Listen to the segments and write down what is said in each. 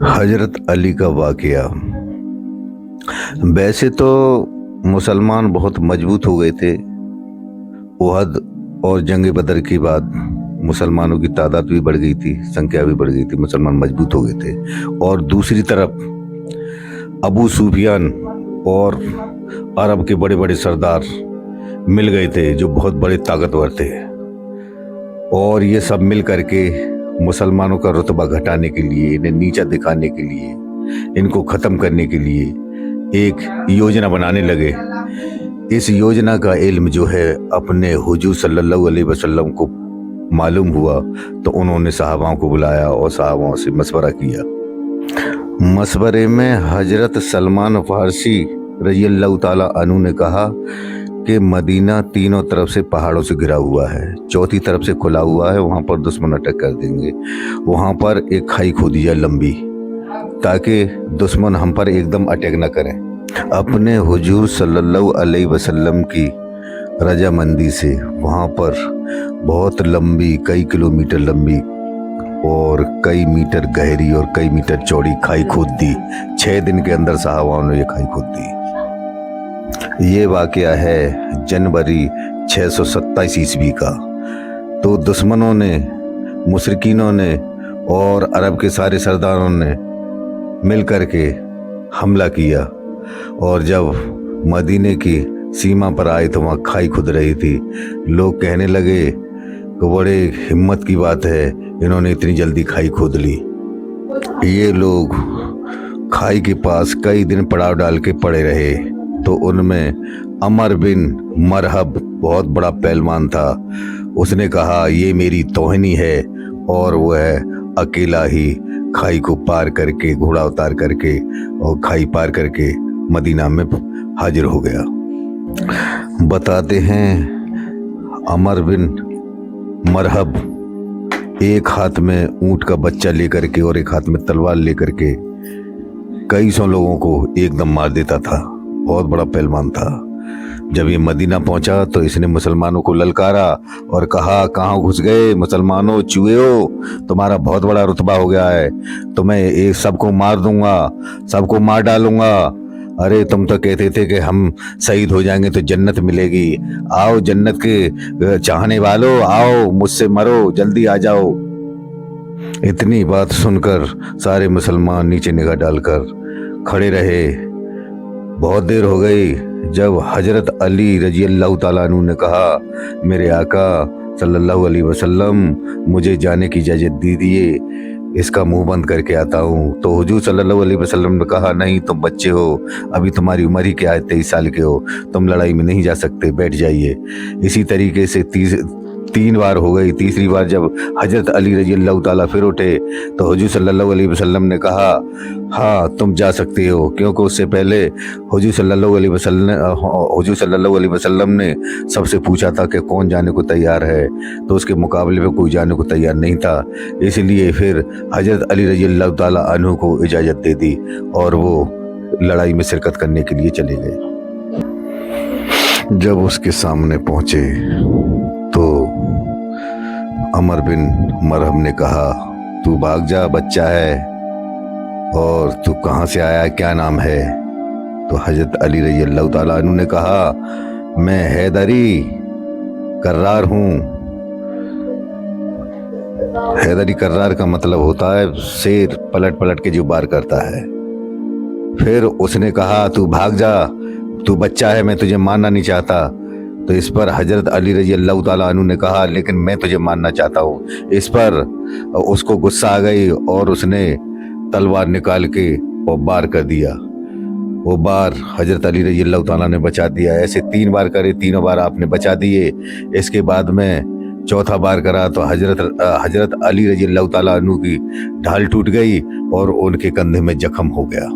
हजरत अली का वाकया। वैसे तो मुसलमान बहुत मजबूत हो गए थे। उहद और जंग बदर के बाद मुसलमानों की तादाद भी बढ़ गई थी, संख्या भी बढ़ गई थी, मुसलमान मजबूत हो गए थे। और दूसरी तरफ अबू सुफियान और अरब के बड़े बड़े सरदार मिल गए थे जो बहुत बड़े ताकतवर थे, और ये सब मिल करके मुसलमानों का रुतबा घटाने के लिए, इन्हें नीचा दिखाने के लिए, इनको ख़त्म करने के लिए एक योजना बनाने लगे। इस योजना का इल्म जो है अपने हुजूर सल्लल्लाहु अलैहि वसल्लम को मालूम हुआ, तो उन्होंने सहाबाओं को बुलाया और सहाबाओं से मशवरा किया। मशवरे में हजरत सलमान फारसी रज़ियल्लाहु ताला अन्हु ने कहा कि मदीना तीनों तरफ से पहाड़ों से घिरा हुआ है, चौथी तरफ से खुला हुआ है, वहाँ पर दुश्मन अटैक कर देंगे। वहाँ पर एक खाई खोदी जाए लंबी, ताकि दुश्मन हम पर एकदम अटैक न करें। अपने हुजूर सल्लल्लाहु अलैहि वसल्लम की रजामंदी से वहाँ पर बहुत लंबी, कई किलोमीटर लंबी और कई मीटर गहरी और कई मीटर चौड़ी खाई खोद दी। 6 दिन के अंदर सहाबाओं ने ये खाई खोद दी। ये वाकया है जनवरी 627 ईस्वी का। तो दुश्मनों ने, मुशरिकीनों ने और अरब के सारे सरदारों ने मिल कर के हमला किया, और जब मदीने की सीमा पर आए तो वहाँ खाई खुद रही थी। लोग कहने लगे कि बड़े हिम्मत की बात है, इन्होंने इतनी जल्दी खाई खोद ली। ये लोग खाई के पास कई दिन पड़ाव डाल के पड़े रहे। तो उनमें अमर बिन मरहब बहुत बड़ा पहलवान था। उसने कहा ये मेरी तौहीनी है, और वह अकेला ही खाई को पार करके, घोड़ा उतार करके और खाई पार करके मदीना में हाजिर हो गया। बताते हैं अमर बिन मरहब एक हाथ में ऊंट का बच्चा लेकर के और एक हाथ में तलवार लेकर के कई सौ लोगों को एकदम मार देता था। बहुत बड़ा पहलवान था। जब ये मदीना पहुंचा तो इसने मुसलमानों को ललकारा और कहा, कहाँ घुस गए मुसलमानों, चूहे, तुम्हारा बहुत बड़ा रुतबा हो गया है, तो मैं एक सबको मार दूंगा, सबको मार डालूंगा। अरे तुम तो कहते थे कि हम शहीद हो जाएंगे तो जन्नत मिलेगी। आओ जन्नत के चाहने वालों, आओ मुझसे मरो, जल्दी आ जाओ। इतनी बात सुनकर सारे मुसलमान नीचे निगाह डालकर खड़े रहे। बहुत देर हो गई जब हजरत अली रज़ियल्लाहु ताला अन्हु ने कहा, मेरे आका सल्लल्लाहु अलैहि वसल्लम, मुझे जाने की इजाज़त दीजिए, इसका मुंह बंद करके आता हूँ। तो हुजूर सल्लल्लाहु अलैहि वसल्लम ने कहा, नहीं, तुम बच्चे हो, अभी तुम्हारी उम्र ही क्या है, 23 साल के हो, तुम लड़ाई में नहीं जा सकते, बैठ जाइए। इसी तरीके से 3 बार हो गई। तीसरी बार जब हजरत अली रज़ियल्लाहु ताला फिर उठे तो हुजूर सल्लल्लाहु अलैहि वसल्लम ने कहा, हाँ तुम जा सकते हो, क्योंकि उससे पहले हुजूर सल्लल्लाहु अलैहि वसल्लम ने सबसे पूछा था कि कौन जाने को तैयार है, तो उसके मुकाबले में कोई जाने को तैयार नहीं था। इसलिए फिर हजरत अली रज़ियल्लाहु ताला अन्हु को इजाज़त दे दी और वो लड़ाई में शिरकत करने के लिए चले गए। जब उसके सामने पहुंचे तो अमर बिन मरहब ने कहा, तू भाग जा, बच्चा है, और तू कहाँ से आया, क्या नाम है? तो हजरत अली रज़ियल्लाहु ताला अन्हु ने कहा, मैं हैदरी कर्रार हूँ। हैदरी कर्रार का मतलब होता है शेर पलट पलट के जो वार करता है। फिर उसने कहा, तू भाग जा, तू बच्चा है, मैं तुझे मारना नहीं चाहता। तो इस पर हजरत अली रज़ियल्लाहु ताला अन्हु ने कहा, लेकिन मैं तुझे मारना चाहता हूँ। इस पर उसको गुस्सा आ गई और उसने तलवार निकाल के वो वार कर दिया। वो बार हजरत अली रज़ियल्लाहु ताला ने बचा दिया। ऐसे 3 बार करे, तीनों बार आपने बचा दिए। इसके बाद में चौथा बार करा तो हजरत अली रज़ियल्लाहु ताला अन्हु की ढाल टूट गई और उनके कंधे में जख्म हो गया।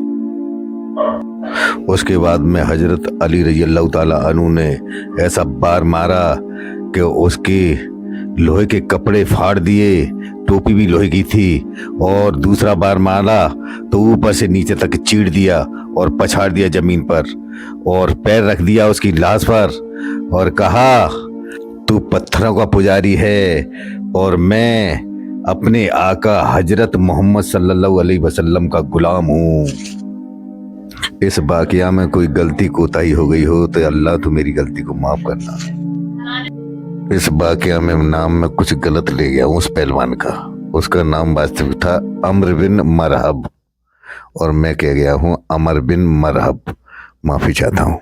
उसके बाद में हजरत अली रज़ियल्लाहु ताला अन्हु ने ऐसा बार मारा कि उसके लोहे के कपड़े फाड़ दिए, टोपी भी लोहे की थी, और दूसरा बार मारा तो ऊपर से नीचे तक चीड़ दिया और पछाड़ दिया जमीन पर, और पैर रख दिया उसकी लाश पर और कहा, तू पत्थरों का पुजारी है और मैं अपने आका हजरत मोहम्मद सल्लल्लाहु अलैहि वसल्लम का गुलाम हूँ। इस वाकया में कोई गलती कोताही हो गई हो तो अल्लाह तो मेरी गलती को माफ करना। इस वाकया में नाम में कुछ गलत ले गया हूँ उस पहलवान का। उसका नाम वास्तविक था अम्र बिन मरहब और मैं कह गया हूँ अमर बिन मरहब। माफी चाहता हूँ।